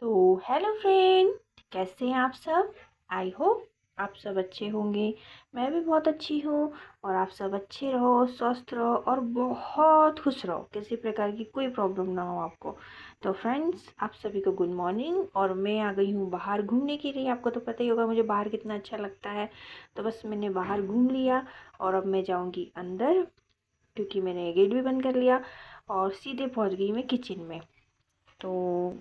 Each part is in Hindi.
तो हेलो फ्रेंड, कैसे हैं आप सब। आई होप आप सब अच्छे होंगे। मैं भी बहुत अच्छी हूँ। और आप सब अच्छे रहो, स्वस्थ रहो और बहुत खुश रहो, किसी प्रकार की कोई प्रॉब्लम ना हो आपको। तो फ्रेंड्स, आप सभी को गुड मॉर्निंग। और मैं आ गई हूँ बाहर घूमने के लिए। आपको तो पता ही होगा मुझे बाहर कितना अच्छा लगता है। तो बस मैंने बाहर घूम लिया और अब मैं जाऊँगी अंदर, क्योंकि मैंने गेट भी बंद कर लिया और सीधे पहुँच गई मैं किचन में। तो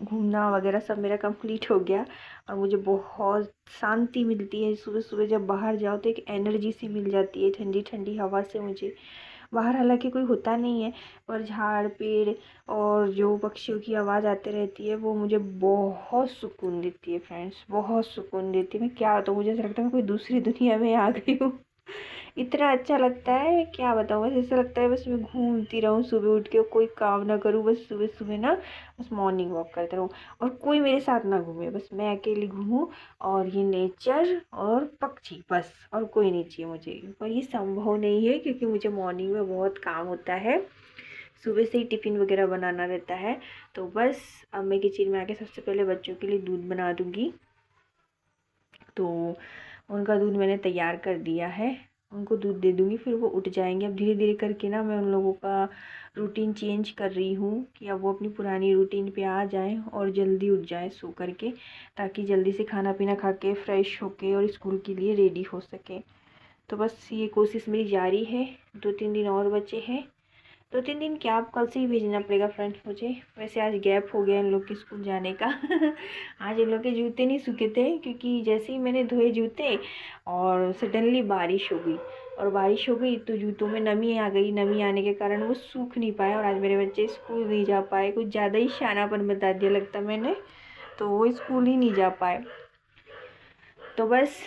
घूमना वगैरह सब मेरा कंप्लीट हो गया और मुझे बहुत शांति मिलती है। सुबह सुबह जब बाहर जाओ तो एक एनर्जी सी मिल जाती है ठंडी ठंडी हवा से मुझे। बाहर हालांकि कोई होता नहीं है, पर झाड़ पेड़ और जो पक्षियों की आवाज़ आती रहती है वो मुझे बहुत सुकून देती है फ्रेंड्स, बहुत सुकून देती है। मैं क्या बताऊँ, मुझे ऐसा लगता है मैं कोई दूसरी दुनिया में आ गई हूँ। इतना अच्छा लगता है, मैं क्या बताऊँ। बस ऐसा लगता है बस मैं घूमती रहूँ, सुबह उठ के कोई काम ना करूँ, बस सुबह सुबह ना बस मॉर्निंग वॉक करते रहूँ और कोई मेरे साथ ना घूमे, बस मैं अकेली घूमूँ और ये नेचर और पक्षी, बस और कोई नहीं चाहिए मुझे। पर ये संभव नहीं है क्योंकि मुझे मॉर्निंग में बहुत काम होता है, सुबह से ही टिफ़िन वगैरह बनाना रहता है। तो बस अब मैं किचन में आके सबसे पहले बच्चों के लिए दूध बना दूँगी। तो उनका दूध मैंने तैयार कर दिया है, उनको दूध दे दूँगी, फिर वो उठ जाएंगे। अब धीरे धीरे करके ना मैं उन लोगों का रूटीन चेंज कर रही हूँ कि अब वो अपनी पुरानी रूटीन पे आ जाएं और जल्दी उठ जाएं सो करके, ताकि जल्दी से खाना पीना खा के फ्रेश होके और स्कूल के लिए रेडी हो सके। तो बस ये कोशिश मेरी जारी है। 2-3 दिन और बचे हैं। 2-3 दिन क्या, आप कल से ही भेजना पड़ेगा फ्रेंड्स मुझे। वैसे आज गैप हो गया इन लोग के स्कूल जाने का। आज इन लोग के जूते नहीं सूखे थे, क्योंकि जैसे ही मैंने धोए जूते और सडनली बारिश हो गई। और बारिश हो गई तो जूतों में नमी आ गई, नमी आने के कारण वो सूख नहीं पाए और आज मेरे बच्चे स्कूल नहीं जा पाए। कुछ ज़्यादा ही शानापन बता दिया लगता मैंने, तो वो स्कूल ही नहीं जा पाए। तो बस,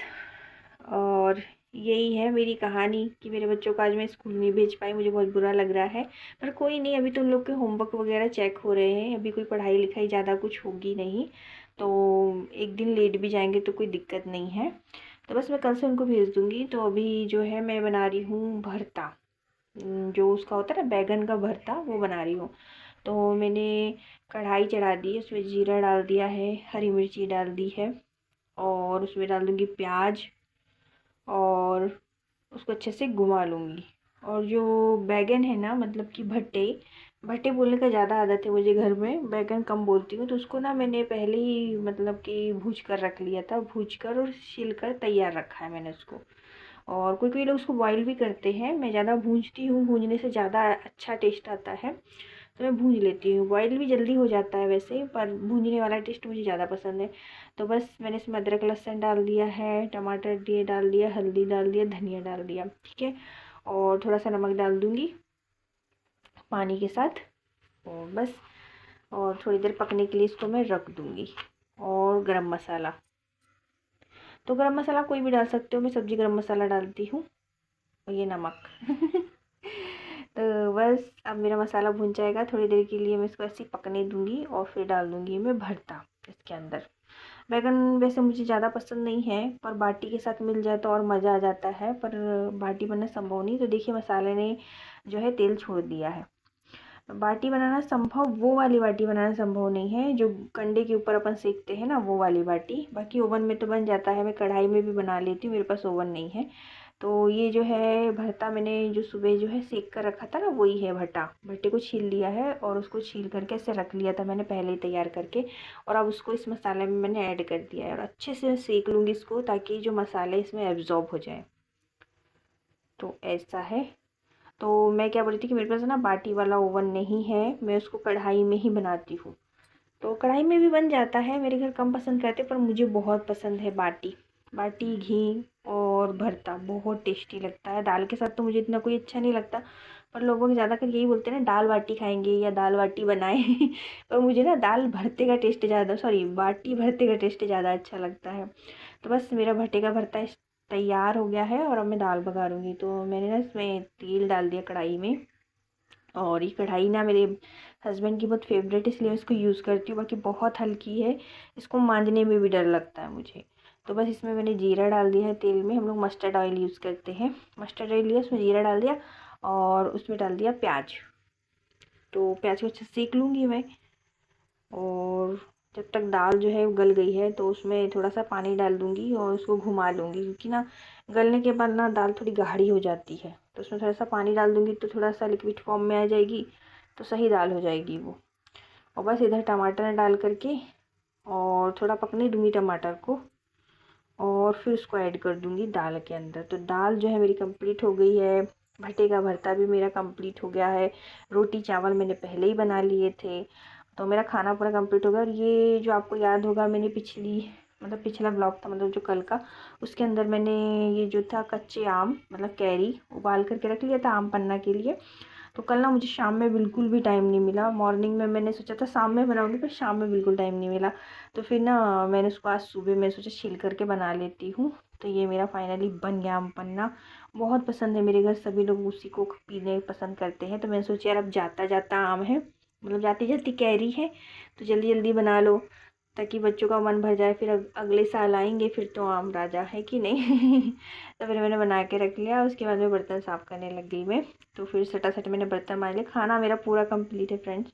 और यही है मेरी कहानी कि मेरे बच्चों को आज मैं स्कूल नहीं भेज पाई, मुझे बहुत बुरा लग रहा है। पर कोई नहीं, अभी तो उन लोग के होमवर्क वगैरह चेक हो रहे हैं, अभी कोई पढ़ाई लिखाई ज़्यादा कुछ होगी नहीं। तो एक दिन लेट भी जाएंगे तो कोई दिक्कत नहीं है। तो बस मैं कल से उनको भेज दूँगी। तो अभी जो है मैं बना रही हूँ भरता, जो उसका होता है ना बैगन का भरता, वो बना रही हूँ। तो मैंने कढ़ाई चढ़ा दी है, उसमें जीरा डाल दिया है, हरी मिर्ची डाल दी है और उसमें डाल दूँगी प्याज और उसको अच्छे से घुमा लूँगी। और जो बैगन है ना, मतलब कि भट्टे, भट्टे बोलने का ज़्यादा आदत है मुझे घर में, बैगन कम बोलती हूँ। तो उसको ना मैंने पहले ही मतलब कि भूज कर रख लिया था, भूज कर और छील कर तैयार रखा है मैंने उसको। और कोई कोई लोग उसको बॉईल भी करते हैं, मैं ज़्यादा भूनती हूँ, भूनने से ज़्यादा अच्छा टेस्ट आता है। तो मैं भून लेती हूँ, बॉईल भी जल्दी हो जाता है वैसे, पर भूनने वाला टेस्ट मुझे ज़्यादा पसंद है। तो बस मैंने इसमें अदरक लहसुन डाल दिया है, टमाटर दिए डाल दिया, हल्दी डाल दिया, धनिया डाल दिया, ठीक है। और थोड़ा सा नमक डाल दूँगी पानी के साथ, और बस, और थोड़ी देर पकने के लिए इसको मैं रख दूँगी। और गरम मसाला, तो गरम मसाला कोई भी डाल सकते हो, मैं सब्ज़ी गरम मसाला डालती हूँ। और ये नमक। तो बस अब मेरा मसाला भुन जाएगा, थोड़ी देर के लिए मैं इसको ऐसे ही पकने दूँगी और फिर डाल दूँगी मैं भरता इसके अंदर। बैगन वैसे मुझे ज़्यादा पसंद नहीं है, पर बाटी के साथ मिल जाए तो और मज़ा आ जाता है, पर बाटी बनना संभव नहीं। तो देखिए मसाले ने जो है तेल छोड़ दिया है। बाटी बनाना संभव, वो वाली बाटी बनाना संभव नहीं है जो कंडे के ऊपर अपन सेकते हैं ना, वो वाली बाटी। बाकी ओवन में तो बन जाता है, मैं कढ़ाई में भी बना लेती हूँ, मेरे पास ओवन नहीं है। तो ये जो है भरता मैंने जो सुबह जो है सेक कर रखा था ना, वही है भट्टा। भट्टे को छील लिया है और उसको छील करके ऐसे रख लिया था मैंने पहले ही तैयार करके। और अब उसको इस मसाले में मैंने ऐड कर दिया है और अच्छे से सेक लूँगी इसको, ताकि जो मसाले इसमें एब्जॉर्ब हो जाए। तो ऐसा है। तो मैं क्या बोल रही थी कि मेरे पास ना बाटी वाला ओवन नहीं है, मैं उसको कढ़ाई में ही बनाती हूँ। तो कढ़ाई में भी बन जाता है, मेरे घर कम पसंद करते, पर मुझे बहुत पसंद है बाटी। बाटी घी और भरता बहुत टेस्टी लगता है। दाल के साथ तो मुझे इतना कोई अच्छा नहीं लगता, पर लोग ज़्यादातर यही बोलते हैं ना दाल बाटी खाएंगे या दाल बाटी बनाए। पर मुझे ना दाल भरते का टेस्ट ज़्यादा, सॉरी बाटी भरते का टेस्ट ज़्यादा अच्छा लगता है। तो बस मेरा भट्टे का भरता तैयार हो गया है और अब मैं दाल बघारूँगी। तो मैंने ना इसमें तेल डाल दिया कढ़ाई में। और ये कढ़ाई ना मेरे हस्बैंड की बहुत फेवरेट, इसलिए मैं इसको यूज़ करती हूँ। बाकी बहुत हल्की है, इसको मांजने में भी डर लगता है मुझे। तो बस इसमें मैंने जीरा डाल दिया है तेल में, हम लोग मस्टर्ड ऑयल यूज़ करते हैं। मस्टर्ड ऑयल लिया, उसमें जीरा डाल दिया और उसमें डाल दिया प्याज। तो प्याज को अच्छे से सेक लूँगी मैं। और जब तक दाल जो है गल गई है तो उसमें थोड़ा सा पानी डाल दूँगी और उसको घुमा लूँगी, क्योंकि ना गलने के बाद ना दाल थोड़ी गाढ़ी हो जाती है। तो उसमें थोड़ा सा पानी डाल दूँगी तो थोड़ा सा लिक्विड फॉर्म में आ जाएगी, तो सही दाल हो जाएगी वो। और बस इधर टमाटर डाल करके और थोड़ा पकने दूँगी टमाटर को, और फिर उसको ऐड कर दूँगी दाल के अंदर। तो दाल जो है मेरी कंप्लीट हो गई है। भट्टे का भरता भी मेरा कंप्लीट हो गया है। रोटी चावल मैंने पहले ही बना लिए थे। तो मेरा खाना पूरा कंप्लीट हो गया। और ये जो आपको याद होगा, मैंने पिछला ब्लॉग था, मतलब जो कल का, उसके अंदर मैंने ये जो था कच्चे आम, मतलब कैरी उबाल करके रख लिया था आम पन्ना के लिए। तो कल ना मुझे शाम में बिल्कुल भी टाइम नहीं मिला। मॉर्निंग में मैंने सोचा था शाम में बनाऊंगी, पर शाम में बिल्कुल टाइम नहीं मिला। तो फिर ना मैंने उसको आज सुबह मैं सोचा छील करके बना लेती हूँ। तो ये मेरा फाइनली बन गया आम पन्ना। बहुत पसंद है मेरे घर, सभी लोग उसी को पीने पसंद करते हैं। तो मैंने सोचा यार अब जाता जाता आम है, मतलब जाती जाती कैरी है, तो जल्दी जल्दी बना लो ताकि बच्चों का मन भर जाए। फिर अगले साल आएंगे फिर तो आम राजा है कि नहीं। तो फिर मैंने बना के रख लिया। उसके बाद में बर्तन साफ़ करने लग गई मैं। तो फिर सटासट मैंने बर्तन मांज लिया। खाना मेरा पूरा कंप्लीट है फ्रेंड्स।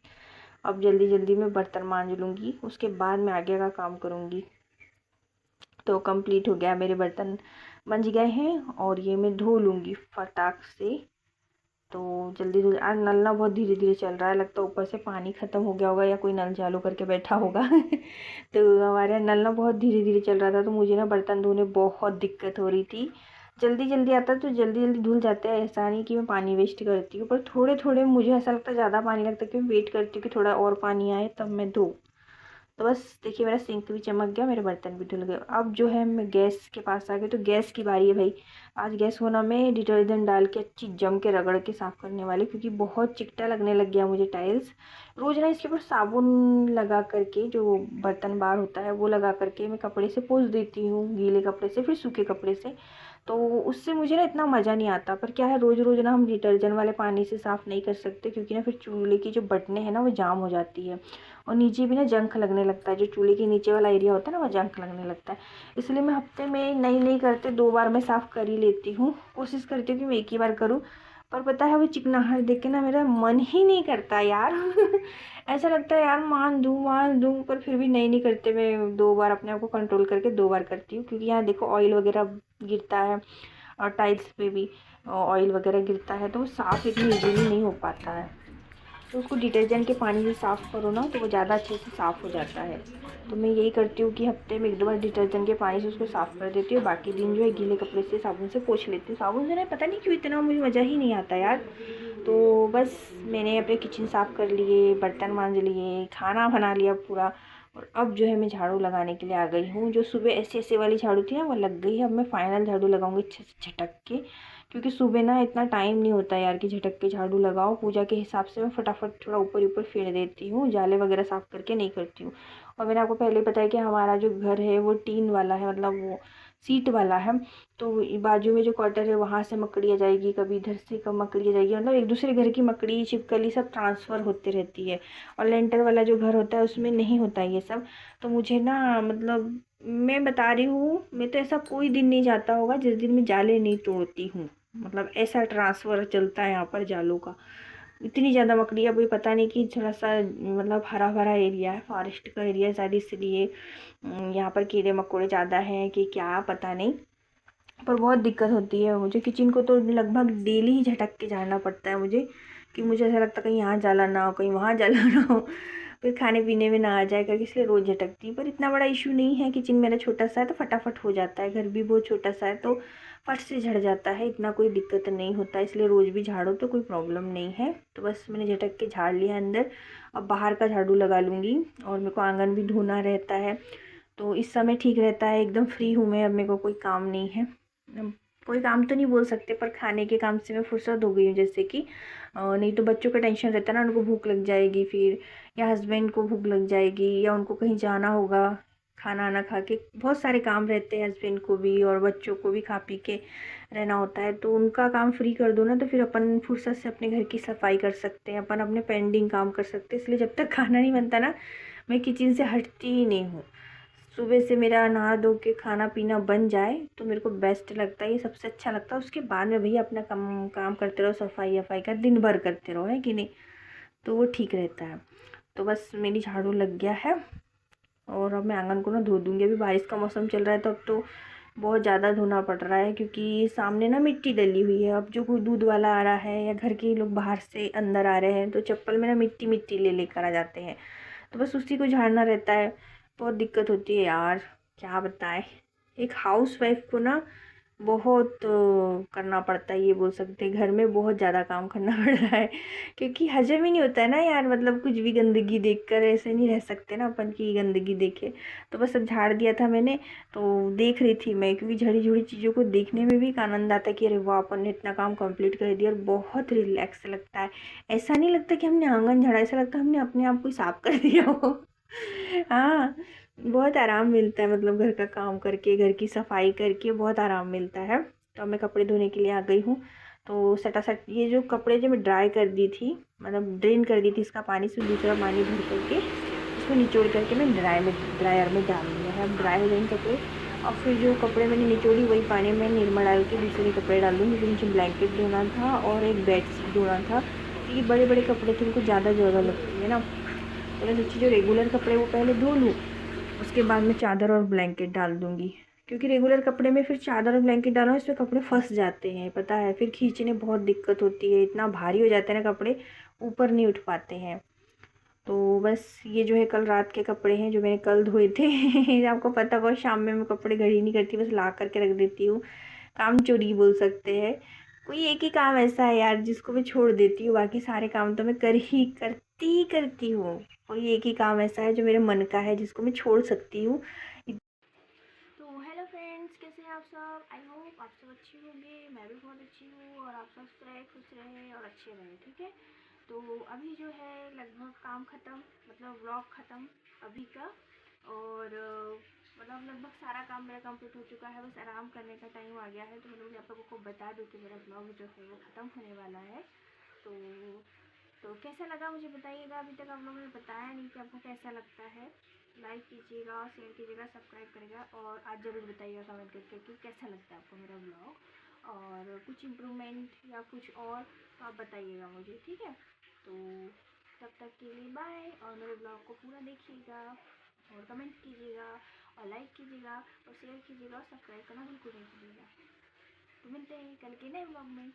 अब जल्दी जल्दी मैं बर्तन मांज लूँगी, उसके बाद मैं आगे का काम करूँगी। तो कंप्लीट हो गया, मेरे बर्तन मंज गए हैं और ये मैं धो लूँगी फटाक से। तो जल्दी जल्दी, आज नल ना बहुत धीरे धीरे चल रहा है, लगता है ऊपर से पानी ख़त्म हो गया होगा या कोई नल चालू करके बैठा होगा। तो हमारे यहाँ नल ना बहुत धीरे धीरे चल रहा था, तो मुझे ना बर्तन धोने बहुत दिक्कत हो रही थी। जल्दी जल्दी आता तो जल्दी जल्दी धुल जाते हैं, ऐसा नहीं कि मैं पानी वेस्ट करती हूँ, पर थोड़े थोड़े मुझे ऐसा लगता है ज़्यादा पानी लगता है, कि मैं वेट करती हूँ कि थोड़ा और पानी आए तब मैं धो। तो बस देखिए मेरा सिंक भी चमक गया, मेरे बर्तन भी धुल गए। अब जो है मैं गैस के पास आ गई। तो गैस की बारी है भाई। आज गैस को ना मैं डिटर्जेंट डाल के अच्छी जम के रगड़ के साफ़ करने वाली, क्योंकि बहुत चिकटा लगने लग गया मुझे टाइल्स। रोज़ ना इसके ऊपर साबुन लगा करके, जो बर्तन बार होता है वो लगा करके मैं कपड़े से पोंछ देती हूँ, गीले कपड़े से, फिर सूखे कपड़े से। तो उससे मुझे ना इतना मज़ा नहीं आता। पर क्या है, रोज़ रोज़ ना हम डिटर्जेंट वाले पानी से साफ़ नहीं कर सकते, क्योंकि ना फिर चूल्हे की जो बटनें हैं ना वो जाम हो जाती है, और नीचे भी ना जंख लगने लगता है। जो चूल्हे के नीचे वाला एरिया होता है ना, वो जंख लगने लगता है। इसलिए मैं हफ्ते में नहीं करते 2 बार मैं साफ़ कर ही लेती हूँ। कोशिश करती हूँ कि मैं एक ही बार करूँ। पर पता है वो चिकनाहट देख के ना मेरा मन ही नहीं करता यार। ऐसा लगता है यार मान दूँ, पर फिर भी नहीं करते। मैं 2 बार अपने आप को कंट्रोल करके 2 बार करती हूँ, क्योंकि यहाँ देखो ऑयल वगैरह गिरता है और टाइल्स पे भी ऑयल वगैरह गिरता है, तो वो साफ़ इतनी ईजीली नहीं हो पाता है। तो उसको डिटर्जेंट के पानी से साफ़ करो ना, तो वो ज़्यादा अच्छे से साफ़ हो जाता है। तो मैं यही करती हूँ कि हफ्ते में 1-2 बार डिटर्जेंट के पानी से उसको साफ़ कर देती हूँ। बाकी दिन जो है गीले कपड़े से साबुन से पोंछ लेती हूँ। साबुन से ना पता नहीं क्यों इतना मुझे मज़ा ही नहीं आता यार। तो बस मैंने अपने किचन साफ़ कर लिए, बर्तन मांज लिए, खाना बना लिया पूरा। और अब जो है मैं झाड़ू लगाने के लिए आ गई हूँ। जो सुबह ऐसे वाली झाड़ू थी ना वो लग गई है। अब मैं फाइनल झाड़ू लगाऊंगी अच्छे से झटक के, क्योंकि सुबह ना इतना टाइम नहीं होता यार कि झटक के झाड़ू लगाओ। पूजा के हिसाब से मैं फटाफट थोड़ा ऊपर ऊपर फेर देती हूँ, जाले वगैरह साफ़ करके नहीं करती हूँ। और मैंने आपको पहले बताया कि हमारा जो घर है वो टीन वाला है, मतलब वो सीट वाला है। तो बाजू में जो क्वार्टर है वहाँ से मकड़ी आ जाएगी, कभी इधर से कब मकड़ी आ जाएगी, मतलब एक दूसरे घर की मकड़ी छिपकली सब ट्रांसफ़र होते रहती है। और लेंटर वाला जो घर होता है उसमें नहीं होता ये सब। तो मुझे ना, मतलब मैं बता रही हूँ, मैं तो ऐसा कोई दिन नहीं जाता होगा जिस दिन मैं जाले नहीं तोड़ती हूँ। मतलब ऐसा ट्रांसफ़र चलता है यहाँ पर जालों का। इतनी ज़्यादा मकड़ी, अभी पता नहीं कि थोड़ा सा मतलब हरा भरा एरिया है, फॉरेस्ट का एरिया है शायद, इसलिए यहाँ पर कीड़े मकोड़े ज़्यादा हैं कि क्या पता नहीं। पर बहुत दिक्कत होती है मुझे। किचन को तो लगभग डेली ही झटक के झाड़ना पड़ता है मुझे, कि मुझे ऐसा लगता है कहीं यहाँ जाला ना हो, कहीं वहाँ जाला ना हो, फिर खाने पीने में ना आ जाए करके, इसलिए रोज़ झटकती हूँ। पर इतना बड़ा इशू नहीं है, किचन मेरा छोटा सा है तो फटाफट हो जाता है। घर भी बहुत छोटा सा है तो फट से झड़ जाता है, इतना कोई दिक्कत नहीं होता। इसलिए रोज़ भी झाड़ो तो कोई प्रॉब्लम नहीं है। तो बस मैंने झटक के झाड़ लिया अंदर। अब बाहर का झाड़ू लगा लूँगी, और मेरे को आंगन भी धोना रहता है। तो इस समय ठीक रहता है, एकदम फ्री हूँ मैं, अब मेरे को कोई काम नहीं है। कोई काम तो नहीं बोल सकते, पर खाने के काम से मैं फुर्सत हो गई हूँ। जैसे कि नहीं तो बच्चों का टेंशन रहता है ना, उनको भूख लग जाएगी फिर, या हस्बैंड को भूख लग जाएगी, या उनको कहीं जाना होगा, खाना आना खा के, बहुत सारे काम रहते हैं हस्बैंड को भी और बच्चों को भी खा पी के रहना होता है। तो उनका काम फ्री कर दो ना, तो फिर अपन फुर्सत से अपने घर की सफाई कर सकते हैं, अपन अपने पेंडिंग काम कर सकते हैं। इसलिए जब तक खाना नहीं बनता ना, मैं किचन से हटती ही नहीं हूँ। सुबह से मेरा नहा धो के खाना पीना बन जाए तो मेरे को बेस्ट लगता है, ये सबसे अच्छा लगता है। उसके बाद में भैया अपना काम काम करते रहो, सफाई वफाई का दिन भर करते रहो, है कि नहीं, तो वो ठीक रहता है। तो बस मेरी झाड़ू लग गया है। और अब मैं आंगन को ना धो दूँगी। अभी बारिश का मौसम चल रहा है तो अब तो बहुत ज़्यादा धोना पड़ रहा है, क्योंकि सामने ना मिट्टी डली हुई है। अब जो कोई दूध वाला आ रहा है या घर के लोग बाहर से अंदर आ रहे हैं तो चप्पल में ना मिट्टी मिट्टी ले लेकर आ जाते हैं, तो बस उसी को झाड़ना रहता है। बहुत दिक्कत होती है यार, क्या बताएं। एक हाउस वाइफ को ना बहुत करना पड़ता है, ये बोल सकते हैं। घर में बहुत ज़्यादा काम करना पड़ रहा है, क्योंकि हजम ही नहीं होता है ना यार। मतलब कुछ भी गंदगी देखकर ऐसे नहीं रह सकते ना अपन की गंदगी देखे। तो बस अब झाड़ दिया था मैंने, तो देख रही थी मैं, क्योंकि झड़ी झुड़ी चीज़ों को देखने में भी एक आनंद आता है कि अरे वाह, अपन ने इतना काम कंप्लीट कर दिया, और बहुत रिलैक्स लगता है। ऐसा नहीं लगता कि हमने आंगन झाड़ा, ऐसा लगता है हमने अपने आप को ही साफ कर दिया हो। हाँ, बहुत आराम मिलता है, मतलब घर का काम करके, घर की सफाई करके बहुत आराम मिलता है। तो अब मैं कपड़े धोने के लिए आ गई हूँ। तो सटासट ये जो कपड़े जो मैं ड्राई कर दी थी, मतलब ड्रेन कर दी थी इसका पानी, से दूसरा पानी भर करके इसमें निचोड़ करके मैं ड्रायर में डाल दिया है। अब ड्राई हो जाएंगे कपड़े, और फिर जो कपड़े मैंने निचोड़ी वही पानी में निरमा डाल के दूसरे कपड़े डाल दूँगी, क्योंकि मुझे ब्लैंकेट धोना था और एक बेडशीट धोना था। तो ये बड़े बड़े कपड़े थे, उनको ज़्यादा जगह लगती है ना, तो मैं सोची जो रेगुलर कपड़े वो पहले धो लूँ, उसके बाद में चादर और ब्लैंकेट डाल दूँगी। क्योंकि रेगुलर कपड़े में फिर चादर और ब्लैंकेट डालो, इसमें कपड़े फंस जाते हैं, पता है, फिर खींचने बहुत दिक्कत होती है, इतना भारी हो जाते हैं ना कपड़े, ऊपर नहीं उठ पाते हैं। तो बस ये जो है कल रात के कपड़े हैं जो मैंने कल धोए थे। आपको पता होगा शाम में मैं कपड़े घड़ी नहीं करती, बस ला करके रख देती हूँ। काम चोरी बोल सकते हैं। कोई एक ही काम ऐसा है यार जिसको मैं छोड़ देती हूँ, बाकी सारे काम तो मैं करती हूँ। कोई एक ही काम ऐसा है जो मेरे मन का है, जिसको मैं छोड़ सकती हूँ। तो हेलो फ्रेंड्स, कैसे हैं आप सब? आई होप आप सब अच्छे होंगे, मैं भी बहुत अच्छी हूँ, और आप स्वस्थ रहे, खुश रहे और अच्छे रहे, ठीक है। तो अभी जो है लगभग काम ख़त्म, मतलब व्लॉग ख़त्म अभी का, और मतलब लगभग सारा काम मेरा कंप्लीट हो चुका है, बस आराम करने का टाइम आ गया है। तो मैंने आप लोगों को बता दूँ कि मेरा व्लॉग जो है वो ख़त्म होने वाला है। तो कैसा लगा मुझे बताइएगा। अभी तक आप लोगों ने बताया नहीं कि आपको कैसा लगता है। लाइक कीजिएगा, शेयर कीजिएगा, सब्सक्राइब करिएगा, और आज ज़रूर बताइएगा कमेंट करके कि कैसा लगता है आपको मेरा ब्लॉग, और कुछ इम्प्रूवमेंट या कुछ और तो आप बताइएगा मुझे, ठीक है। तो तब तक के लिए बाय, और मेरे ब्लॉग को पूरा देखिएगा, और कमेंट कीजिएगा, और लाइक कीजिएगा, और शेयर कीजिएगा, और सब्सक्राइब करना बिल्कुल नहीं भूलिएगा। तो मिलते हैं कल के नए ब्लॉग में।